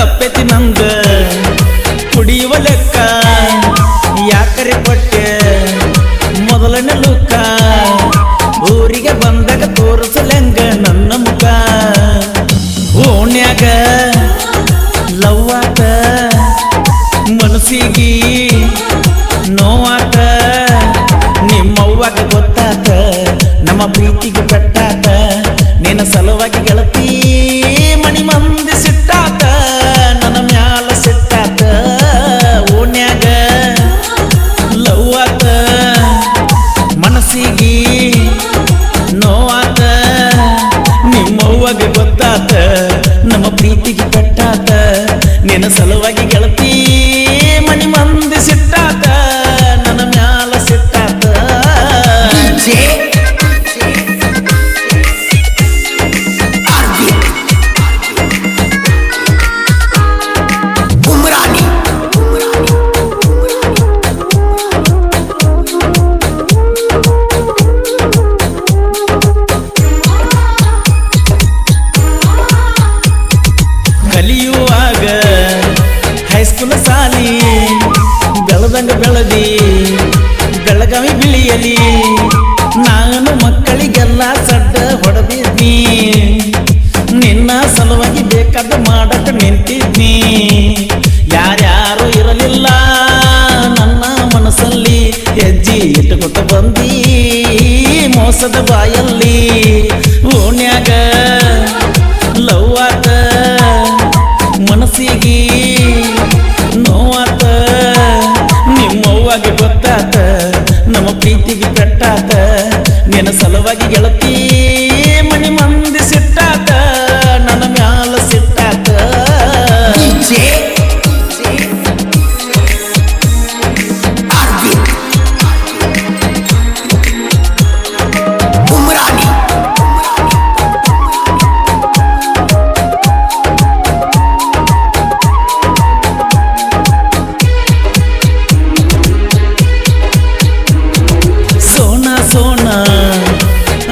ತಪ್ಪೆತಿ ನಂದ ಕುಡಿಯುವ ಲೆಕ್ಕ ಯಾಕರೆ ಕೊಟ್ಟೆ ಮೊದಲನೇ ಲುಕ್ಕ ಊರಿಗೆ ಬಂದಾಗ ತೋರಿಸಲೆಂಗ ನನ್ನ ಮುಖ ಓಣ್ಯಾಗ ಲವ್ವಾತ ಮನಸ್ಸಿಗೆ ನೋವಾತ ನಿಮ್ಮವ್ವಾಗ ಗೊತ್ತಾತ ನಮ್ಮ ಪ್ರೀತಿಗೆ ಪೆಟ್ಟಾತ ನಿನ್ನ ಸಲುವಾಗಿ ಗೆಳತಿ ಮನಿ ಮಂದಿ ಸಿಟ್ಟಾತ ನನ್ನ ಮ್ಯಾಲ ಸಿಟ್ಟಾತ ಓಣ್ಯಾಗ ಲವ್ವಾತ ಮನಸ್ಸಿಗೆ ನೋವಾತ ನಿಮ್ಮವ್ವಾಗ ಗೊತ್ತಾತ ನಮ್ಮ ಪ್ರೀತಿಗೆ ಪೆಟ್ಟಾತ ನಿನ್ನ ಸಲುವಾಗಿ ಗೆಳತಿ ಮನಿ ಮಂದಿ ಸಿಟ್ಟಾತ ನನ್ನ ಮ್ಯಾಲ ಸಿಟ್ಟಾತ ಕಲಿಯುವಾಗ ಹೈಸ್ಕೂಲ್ ಸಾಲಿ ಬೆಳದಂಗ ಬೆಳದಿ ಬೆಳಗಾವಿ ಬಿಳಿಯಲಿ ನಾನು ಮಕ್ಕಳಿಗೆಲ್ಲ ಸಡ್ಡ ಹೊಡೆದಿದ್ನಿ ನಿನ್ನ ಸಲುವಾಗಿ ಬೇಕಾದ ಮಾಡಕ ನಿಂತಿದ್ನಿ ಯಾರ್ಯಾರು ಇರಲಿಲ್ಲ ನನ್ನ ಮನಸ್ಸಲ್ಲಿ ಹೆಜ್ಜೆ ಇಟ್ಟುಕೊಟ್ಟ ಬಂದಿ ಮೋಸದ ಬಾಯಲ್ಲಿ ಓಣ್ಯಾಗ ಲವ್ವಾತ ಮನಸ್ಸಿಗೆ ನೋವಾತ ನಿಮ್ಮವ್ವಾಗ ಗೊತ್ತಾತ ನಮ್ಮ ಪ್ರೀತಿಗೆ ಪೆಟ್ಟಾತ ನಿನ್ನ ಸಲುವಾಗಿ ಗೆಳತಿ ಮನಿ ಮಂದಿ ಸಿಟ್ಟಾತ ನನ್ನ ಮ್ಯಾಲ ಸಿಟ್ಟಾತ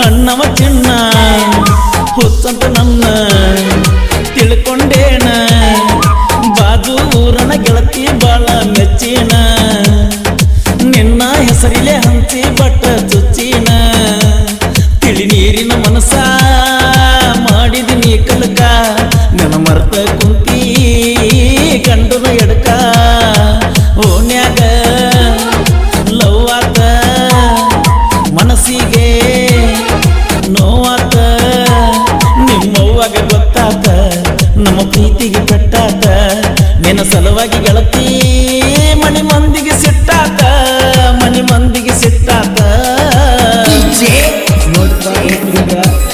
ಅಣ್ಣವ ಚಿನ್ನ ಹುಚ್ಚಂತ ನನ್ನ ತಿಳ್ಕೊಂಡೇನ ಬಾಜು ಊರನ ಗೆಳತಿ ಬಾಳ ಮೆಚ್ಚಿನ ನಿನ್ನ ಹೆಸರಿಲೆ ಹಂಚಿ ಬಟ್ಟ ಚುಚ್ಚಿನ ತಿಳಿ ನೀರಿನ ಮನಸ ಮಾಡಿದಿನಿ ಕಲಕ ನನ್ನ ಮರ್ತ ಕುಂತಿ ಗಂಡನ ಎಡಕ ಓಣ್ಯಾಗ ಲವ್ವಾತ ಮನಸ್ಸಿಗೆ ನೋವಾತ ನಿಮ್ಮವ್ವಾಗ ಗೊತ್ತಾತ ನಮ್ಮ ಪ್ರೀತಿಗೆ ಪೆಟ್ಟಾತ ನಿನ್ನ ಸಲುವಾಗಿ ಗೆಳತಿ ಮನಿ ಮಂದಿಗೆ ಸಿಟ್ಟಾತ ಮನಿ ಮಂದಿಗೆ ಸಿಟ್ಟಾತ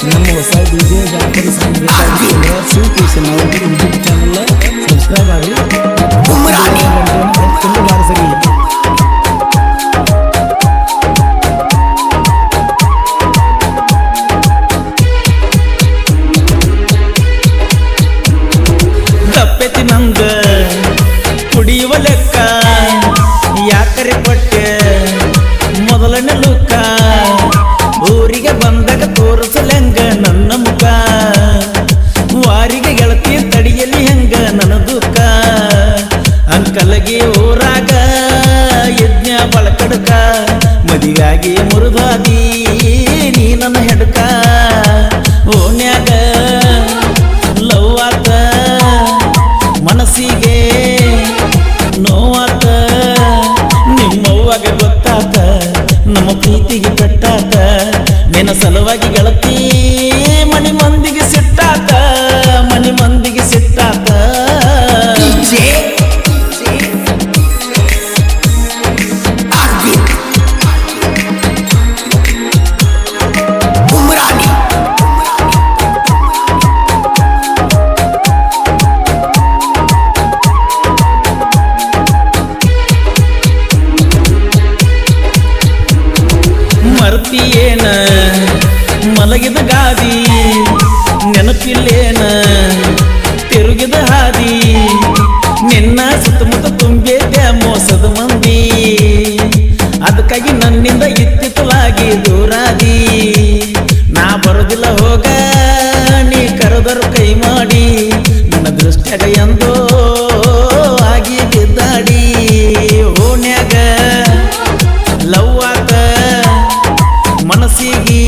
ನಮ್ಮ ಹೊಸ ಡಿಜೆ ಜಾತ್ರೆ ಯೂಟ್ಯೂಬ್ ಚಾನಲ್ ಸಬ್ಸ್ಕ್ರೈಬ್ ಆಗಿ ತುಂಬ ಬಾರಿಸಲಿ ತಪ್ಪೆತಿ ನಂದ ಕುಡಿಯುವ ಲೆಕ್ಕ ಯಾಕರೆ ಕೊಟ್ಟೆ ಮೊದಲನೇ ಲುಕ್ಕ ಊರಿಗೆ ಬಂದಾಗ ತೋರಿಸಲೆಂಗ ನನ್ನ ಮುಖ ವಾರಿಗೆ ಗೆಳತಿ ತಡಿಯಲಿ ಹೆಂಗ ನನ್ನ ದುಃಖ ಅಂಕಲಗಿ ಊರಾಗ ಯಜ್ಞ ಬಳಕಡಕ ಮದುವೆಯಾಗಿ ಮುರಿದಾದಿ ನೀ ನನ್ನ ಹೆಡಕ ಓಣ್ಯಾಗ ಲವ್ವಾತ ಮನಸ್ಸಿಗೆ ನೋವಾತ ನಿಮ್ಮವ್ವಾಗ ಗೊತ್ತಾತ ನಮ್ಮ ಪ್ರೀತಿಗೆ ಪೆಟ್ಟಾತ ನಿನ್ನ ಸಲುವಾಗಿ ಗೆಳತಿ ಮನಿ ಮಂದಿಗೆ ಸಿಟ್ಟಾತ ಮನಿ ಮಂದಿಗೆ ಸಿಟ್ಟಾತ ಮರ್ತಿಯೇನ ಮಲಗಿದ ಗಾದಿ ನೆನಪಿಲ್ಲೇನ ತಿರುಗಿದ ಹಾದಿ ನಿನ್ನ ಸುತ್ತಮುತ್ತ ತುಂಬಿದ್ದೆ ಮೋಸದ ಮಂದಿ ಅದಕ್ಕಾಗಿ ನನ್ನಿಂದ ಇತ್ತಿತ್ತಲಾಗಿ ದೂರಾದಿ ನಾ ಬರೋದಿಲ್ಲ ಹೋಗ ನೀ ಕರೆದರು ಕೈ ಮಾಡಿ ನನ್ನ ದೃಷ್ಟಿ ಸಿಟ್ಟಾಗ ಎಂದೋ ಆಗಿ ಬಿದ್ದಾಡಿ ಓಣ್ಯಾಗ ಲವ್ ಆತ ಮನಸ್ಸಿಗೆ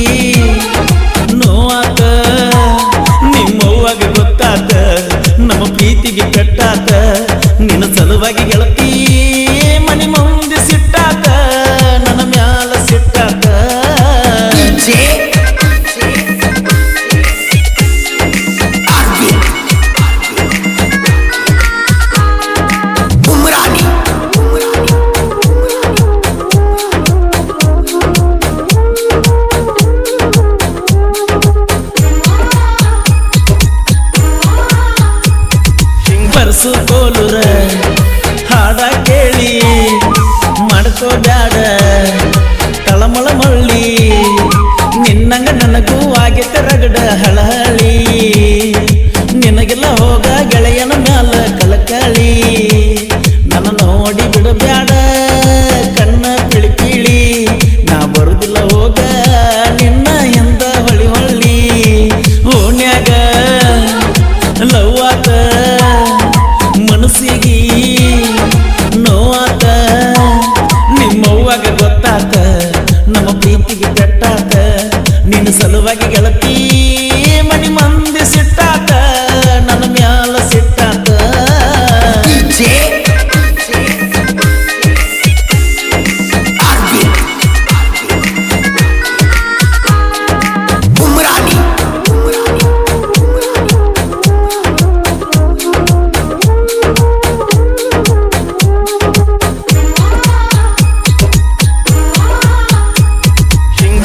ನೋವಾತ ನಿಮ್ಮವ್ವಾಗ ಗೊತ್ತಾತ ನಮ್ಮ ಪ್ರೀತಿಗೆ ಕಟ್ಟಾತ ನಿನ್ನ ಸಲುವಾಗಿ ಗೆಳತಿ ಮನಿ ಮುಂದೆ ಸಿಟ್ಟಾತ ನನ್ನ ಮ್ಯಾಲ ಸಿಟ್ಟಾತ ಬರ್ಸು ಕೋಲುರ ಹಾಡ ಕೇಳಿ ಮಾಡ್ಕೋ ಬ್ಯಾಡ ತಳಮಳ ಮಳ್ಳಿ ನಿನ್ನಂಗ ನನಗೂ ಆಗೈತೆ ರಗಡ ಹಳಹಳಿ ನಿನಗೆಲ್ಲ ಹೋಗ ಗೆಳೆಯನ ಮ್ಯಾಲ ಕಳಕಳಿ ನನ್ನ ನೋಡಿ ಬಿಡಬ್ಯಾಡ ಕಣ್ಣ ಪಿಳಿ ಪಿಳಿ ನಾ ಬರುದಿಲ್ಲ ಹೋಗ ನಿನ್ನ ಎಂದ ಹೊಳಿ ಹೊಳ್ಳಿ ಓಣ್ಯಾಗ ಲವ್ ಆತ ಮನಸ್ಸಿಗೆ ನೋವಾತ ನಿಮ್ಮವ್ವಾಗ ಗೊತ್ತಾತ ನಮ್ಮ ಪ್ರೀತಿಗೆ ಕಟ್ಟಾತ ನಿನ್ನ ಸಲುವಾಗಿ ಗೆಳತಿ ಮನಿ ಮಂದಿ ಸಿಟ್ಟಾತ ನನ್ನ ಮ್ಯಾಲ ಸಿಟ್ಟಾತ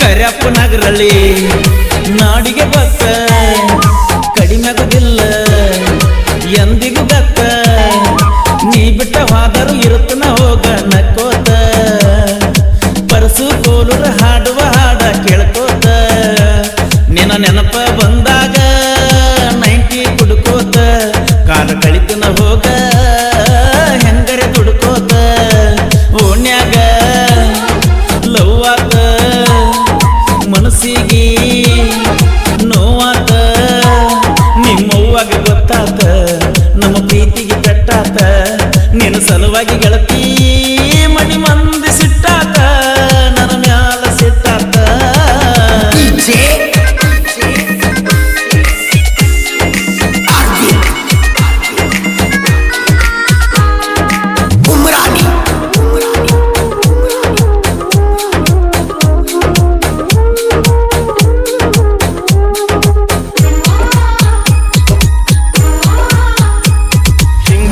ಕರ್ಯಪ್ಪ ನಗರಳಿ ನಾಡಿಗೆ ಬತ್ತ ಕಡಿಮೆಗುದಿಲ್ಲ ಎಂದಿಗೂ ಗತ್ತ ನೀ ಬಿಟ್ಟ ಹೋದರು ಇರುತ್ತನ ಹೋಗ ನಕ್ಕೋತ ಪರಸು ಕೋಲುರ ಹಾಡುವ ಹಾಡ ಕೇಳ್ಕೋತ ನಿನ್ನ ನೆನಪ ಬಂದಾಗ 90 ಕುಡ್ಕೋತ ಕಾಲ ಕಳಿತನ ಹೋಗ ಹೆಂಗರೆ ದುಡ್ಕೋತ ಓಣ್ಯಾಗ ಲವ್ ಆತ ಮನಸ್ಸಿಗೆ ನೋವಾತ ನಿಮ್ಮವ್ವಾಗ ಗೊತ್ತಾತ ನಮ್ಮ ಪ್ರೀತಿಗೆ ಕಟ್ಟಾತ ನಿನ್ನ ಸಲುವಾಗಿ ಗೆಳತಿ ಮನಿ ಮಂದಿ ಸಿಟ್ಟಾತ ನನ್ನ ಮ್ಯಾಲ ಸಿಟ್ಟಾತ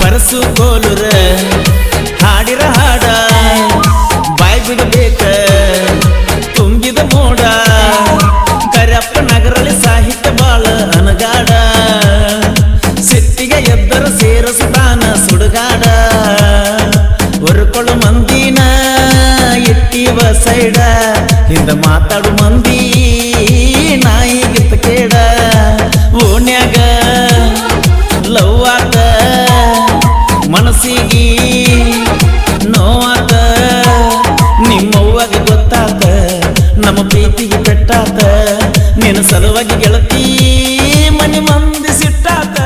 ಬರ್ಸು ಕೋಲುರ ಹಾಡಿರ ಹಾಡ ಬಾಯ್ ಬಿಡಬೇಕ ತುಂಬಿದ ಮೋಡ ಕರ್ಯಪ್ಪ ನಗರಳಿ ಸಾಹಿತ್ಯ ಬಾಳ ಅನಗಾಡ ಸಿಟ್ಟಿಗೆ ಎದ್ದರ ಸೇರಸುತ್ತಾನ ಸುಡುಗಾಡ ಹೊರಕೊಳ್ಳು ಮಂದಿನ ಇಟ್ಟಿವ ಸೈಡ ಹಿಂದ ಮಾತಾಡು ಮಂದಿ ನಾಯಿಗಿತ್ತ ಕೇಡ ಓಣ್ಯಾಗ ಲವ್ ಆತ ಮನಸ್ಸಿಗೆ ನೋವಾತ ನಿಮ್ಮವ್ವಾಗ ಗೊತ್ತಾತ ನಮ್ಮ ಪ್ರೀತಿಗೆ ಕಟ್ಟಾತ ನಿನ್ನ ಸಲುವಾಗಿ ಗೆಳತಿ ಮನಿ ಮಂದಿ ಸಿಟ್ಟಾತ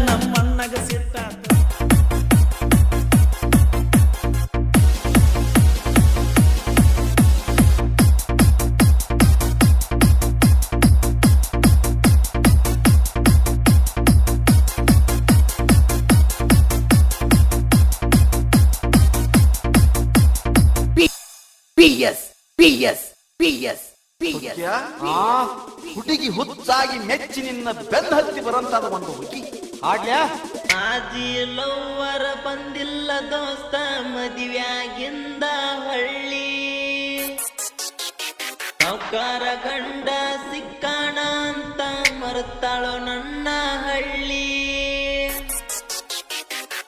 ನಮ್ಮಣ್ಣಗ ಸಿಟ್ಟಾತ ಹುಡುಗಿ ಹುಚ್ಚಾಗಿ ಮೆಚ್ಚಿ ನಿನ್ನ ಬೆನ್ನ ಹತ್ತಿ ಬರಂತಾದ ಒಂದು ಹುಡುಗಿ ಹಾಡ್ಯಾ ಆಜಿ ಲವ್ವರ ಬಂದಿಲ್ಲ ದೋಸ್ತ ಮದುವ್ಯಾಗಿಂದ ಹಳ್ಳಿ ಸಾವ್ಕಾರ ಗಂಡ